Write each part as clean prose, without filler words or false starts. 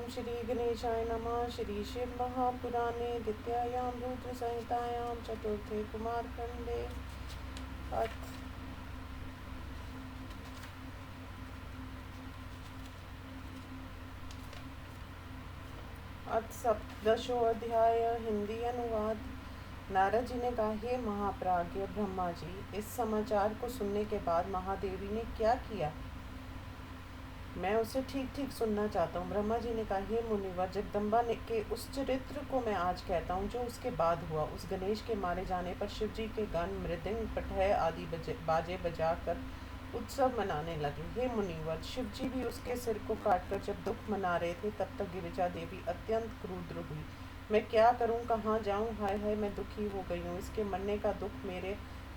ओम श्री गणेशाय नमः। श्री शिव महापुराणे द्वितीयायां रुद्र संहितायां चतुर्थे कुमारखंडे अथ सप्तदशो अध्याय। हिंदी अनुवाद। नारद जी ने कहा, हे महाप्राज्ञ ब्रह्मा जी, इस समाचार को सुनने के बाद महादेवी ने क्या किया, मैं उसे ठीक ठीक सुनना चाहता हूँ। ब्रह्मा जी ने कहा, हे मुनिवर, जगदम्बा के उस चरित्र को मैं आज कहता हूँ जो उसके बाद हुआ। उस गणेश के मारे जाने पर शिव जी के गण मृदंग पटह आदि बाजे बजाकर उत्सव मनाने लगे। हे मुनिवर, शिव जी भी उसके सिर को काटकर जब दुख मना रहे थे, तब तक गिरिजा देवी अत्यंत क्रुद्ध हुई। मैं क्या करूं, कहाँ जाऊं, हाय हाय मैं दुखी हो गई हूँ। इसके मरने का दुख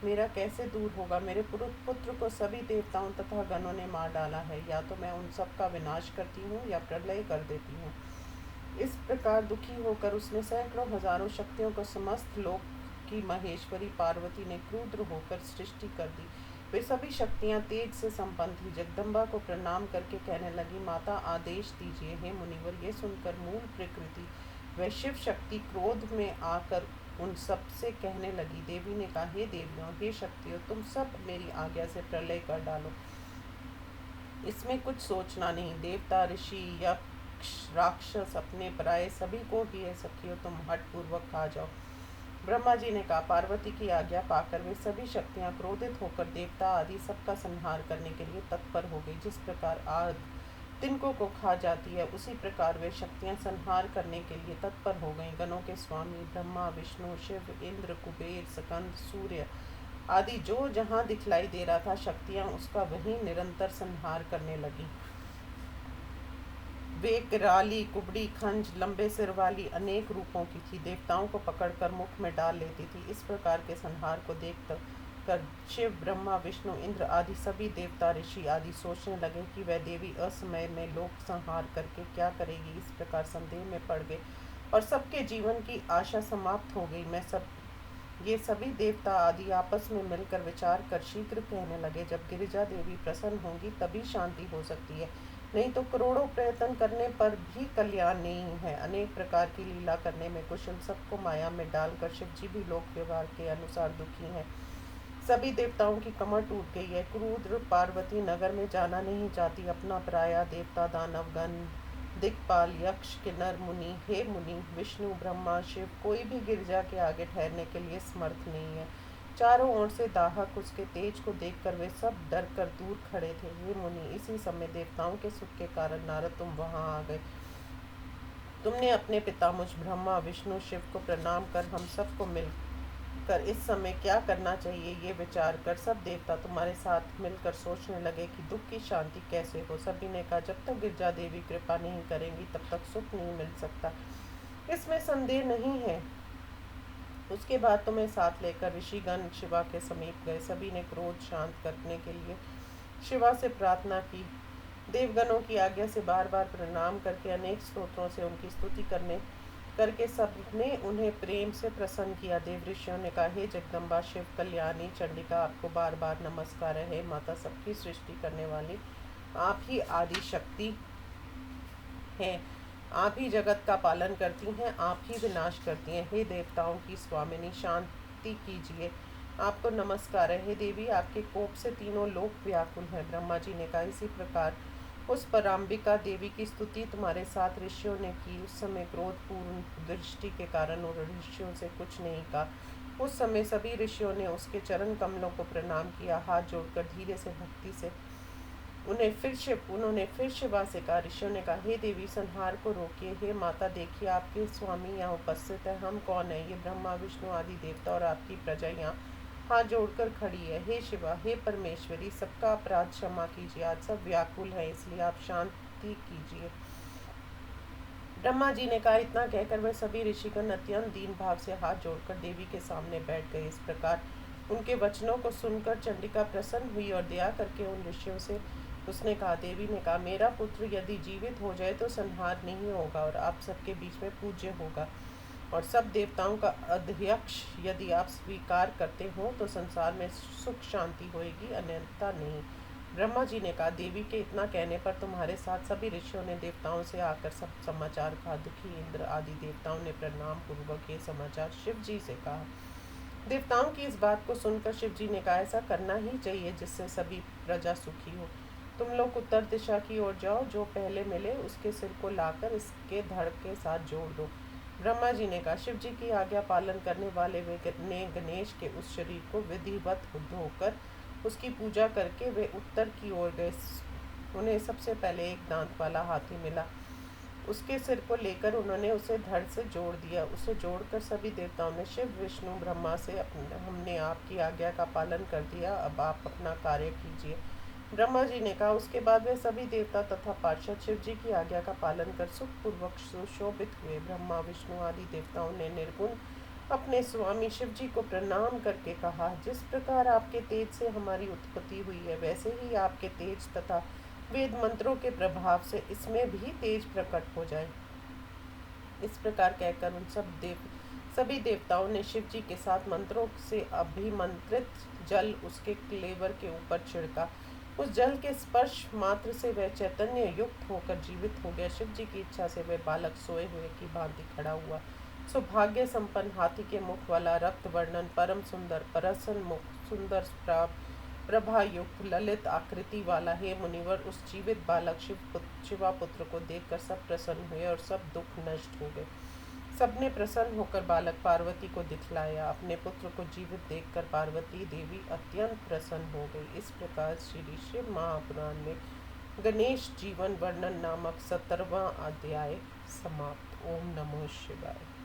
मेरा कैसे दूर होगा। मेरे पुत्र को सभी देवताओं तथा गणों ने मार डाला है। या तो मैं उन सब का विनाश करती हूँ या प्रलय कर देती हूँ। इस प्रकार दुखी होकर उसने सैकड़ों हजारों शक्तियों को समस्त लोक की महेश्वरी पार्वती ने क्रुद्ध होकर सृष्टि कर दी। वे सभी शक्तियां तेज से संपन्न थी। जगदम्बा को प्रणाम करके कहने लगी, माता आदेश दीजिए। हे मुनिवर, ये सुनकर मूल प्रकृति वह शिव शक्ति क्रोध में आकर उन सब से कहने लगी। देवी ने कहा, हे देवियों, हे शक्तियों, तुम सब मेरी आज्ञा से प्रलय कर डालो, इसमें कुछ सोचना नहीं। देवता, ऋषि, यक्ष, राक्षस, अपने पराये सभी को भी है सखियों, तुम हठपूर्वक खा जाओ। ब्रह्मा जी ने कहा, पार्वती की आज्ञा पाकर वे सभी शक्तियां क्रोधित होकर देवता आदि सबका संहार करने के लिए तत्पर हो गई। जिस प्रकार आग तिनकों को खा जाती है, उसी प्रकार वे शक्तियां संहार करने के लिए तत्पर हो गईं। गणों के स्वामी ब्रह्मा, विष्णु, शिव, इंद्र, कुबेर, स्कंद, सूर्य आदि जो जहाँ दिखलाई दे रहा था, शक्तियां उसका वहीं निरंतर संहार करने लगी। वे कराली, कुबड़ी, खंज, लंबे सिर वाली अनेक रूपों की थी। देवताओं को पकड़कर मुख में डाल लेती थी। इस प्रकार के संहार को देख कर शिव, ब्रह्मा, विष्णु, इंद्र आदि सभी देवता, ऋषि आदि सोचने लगे कि वह देवी असमय में लोक संहार करके क्या करेगी। इस प्रकार संदेह में पड़ गए और सबके जीवन की आशा समाप्त हो गई। ये सभी देवता आदि आपस में मिलकर विचार कर शीघ्र कहने लगे, जब गिरिजा देवी प्रसन्न होंगी तभी शांति हो सकती है, नहीं तो करोड़ों प्रयत्न करने पर भी कल्याण नहीं है। अनेक प्रकार की लीला करने में कुशल सबको माया में डालकर शिव जी भी लोक व्यवहार के अनुसार दुखी हैं। सभी देवताओं की कमर टूट गई है। क्रुद्र पार्वती नगर में जाना नहीं चाहती। अपना पराया देवता, दानव गण, दिक्पाल, यक्ष, किन्नर, मुनि, हे मुनि, विष्णु, ब्रह्मा, शिव कोई भी गिरजा के आगे ठहरने के लिए समर्थ नहीं है। चारों ओर से दाहक उसके तेज को देखकर वे सब डर कर दूर खड़े थे। हे मुनि, इसी समय देवताओं के सुख के कारण नारद तुम वहां आ गए। तुमने अपने पिता मुझ ब्रह्मा, विष्णु, शिव को प्रणाम कर हम सबको मिलकर इस समय क्या करना चाहिए ये विचार कर सब देवता तुम्हारे साथ मिलकर सोचने लगे कि दुख की शांति कैसे हो। सभी ने कहा, जब तक गिरजा देवी कृपा नहीं करेंगी तब तक सुख नहीं मिल सकता, इसमें संदेह नहीं है। उसके बाद तुम्हें साथ लेकर ऋषिगण शिवा के समीप गए। सभी ने क्रोध शांत करने के लिए शिवा से प्रार्थना की। देवगणों की आज्ञा से बार बार प्रणाम करके अनेक स्तोत्रों से उनकी स्तुति करके सबने उन्हें प्रेम से प्रसन्न किया। देव ऋषियों ने कहा, हे जगदम्बा, शिव कल्याणी, चंडिका, आपको बार बार नमस्कार है। माता, सबकी सृष्टि करने वाली आप ही आदि शक्ति हैं। आप ही जगत का पालन करती हैं, आप ही विनाश करती हैं। हे देवताओं की स्वामिनी, शांति कीजिए, आपको नमस्कार है। हे देवी, आपके कोप से तीनों लोक व्याकुल हैं। ब्रह्मा जी ने कहा, इसी प्रकार उस पराम्बिका देवी की स्तुति तुम्हारे साथ ऋषियों ने की। उस समय क्रोधपूर्ण दृष्टि के कारण उन ऋषियों से कुछ नहीं कहा। उस समय सभी ऋषियों ने उसके चरण कमलों को प्रणाम किया। हाथ जोड़कर धीरे से भक्ति से उन्होंने फिर शिवा से कहा। ऋषियों ने कहा, हे देवी, संहार को रोकिए। हे माता, देखिए आपके स्वामी यहाँ उपस्थित है। हम कौन है? ये ब्रह्मा, विष्णु आदि देवता और आपकी प्रजा यहाँ हाथ जोड़कर खड़ी है। हे शिवा, हे परमेश्वरी, सबका अपराध क्षमा कीजिए। आज सब व्याकुल हैं, इसलिए आप शांति कीजिए। ब्रह्मा जी ने कहा। इतना कहकर वह सभी ऋषिगण अत्यंत दीन भाव से हाथ जोड़कर देवी के सामने बैठ गए। इस प्रकार उनके वचनों को सुनकर चंडिका प्रसन्न हुई और दया करके उन ऋषियों से उसने कहा। देवी ने कहा, मेरा पुत्र यदि जीवित हो जाए तो संहार नहीं होगा और आप सबके बीच में पूज्य होगा, और सब देवताओं का अध्यक्ष यदि आप स्वीकार करते हो तो संसार में सुख शांति होएगी, अन्यथा नहीं। ब्रह्मा जी ने कहा, देवी के इतना कहने पर तुम्हारे साथ सभी ऋषियों ने देवताओं से आकर सब समाचार कहा। दुखी इंद्र आदि देवताओं ने प्रणाम पूर्वक ये समाचार शिव जी से कहा। देवताओं की इस बात को सुनकर शिव जी ने कहा, ऐसा करना ही चाहिए जिससे सभी प्रजा सुखी हो। तुम लोग उत्तर दिशा की ओर जाओ, जो पहले मिले उसके सिर को लाकर इसके धड़ के साथ जोड़ दो। ब्रह्मा जी ने कहा, शिव जी की आज्ञा पालन करने वाले वे ने गणेश के उस शरीर को विधिवत धोकर उसकी पूजा करके वे उत्तर की ओर गए। उन्हें सबसे पहले एक दांत वाला हाथी मिला। उसके सिर को लेकर उन्होंने उसे धड़ से जोड़ दिया। उसे जोड़कर सभी देवताओं ने शिव विष्णु ब्रह्मा से हमने आपकी आज्ञा का पालन कर दिया, अब आप अपना कार्य कीजिए। ब्रह्मा जी ने कहा। उसके बाद वे सभी देवता तथा पार्षद शिव जी की आज्ञा का पालन कर सुखपूर्वक सुशोभित हुए। ब्रह्मा विष्णु आदि देवताओं ने निर्गुण अपने स्वामी शिव जी को प्रणाम करके कहा, जिस प्रकार आपके तेज से हमारी उत्पत्ति हुई है, वैसे ही आपके तेज तथा वेद मंत्रों के प्रभाव से इसमें भी तेज प्रकट हो जाए। इस प्रकार कहकर उन सभी देवताओं ने शिव जी के साथ मंत्रों से अभिमंत्रित जल उसके क्लेवर के ऊपर छिड़का। उस जल के स्पर्श मात्र से वह चैतन्य युक्त होकर जीवित हो गया। शिव जी की इच्छा से वह बालक सोए हुए की भांति खड़ा हुआ। सौभाग्य संपन्न हाथी के मुख वाला, रक्त वर्णन, परम सुंदर, प्रसन्न मुख, सुंदर प्रभा युक्त, ललित आकृति वाला हे मुनिवर, उस जीवित बालक शिवापुत्र को देखकर सब प्रसन्न हुए और सब दुख नष्ट हो गए। सबने प्रसन्न होकर बालक पार्वती को दिखलाया। अपने पुत्र को जीवित देखकर पार्वती देवी अत्यंत प्रसन्न हो गई। इस प्रकार श्री शिव महापुराण में गणेश जीवन वर्णन नामक 17वां अध्याय समाप्त। ओम नमो शिवाय।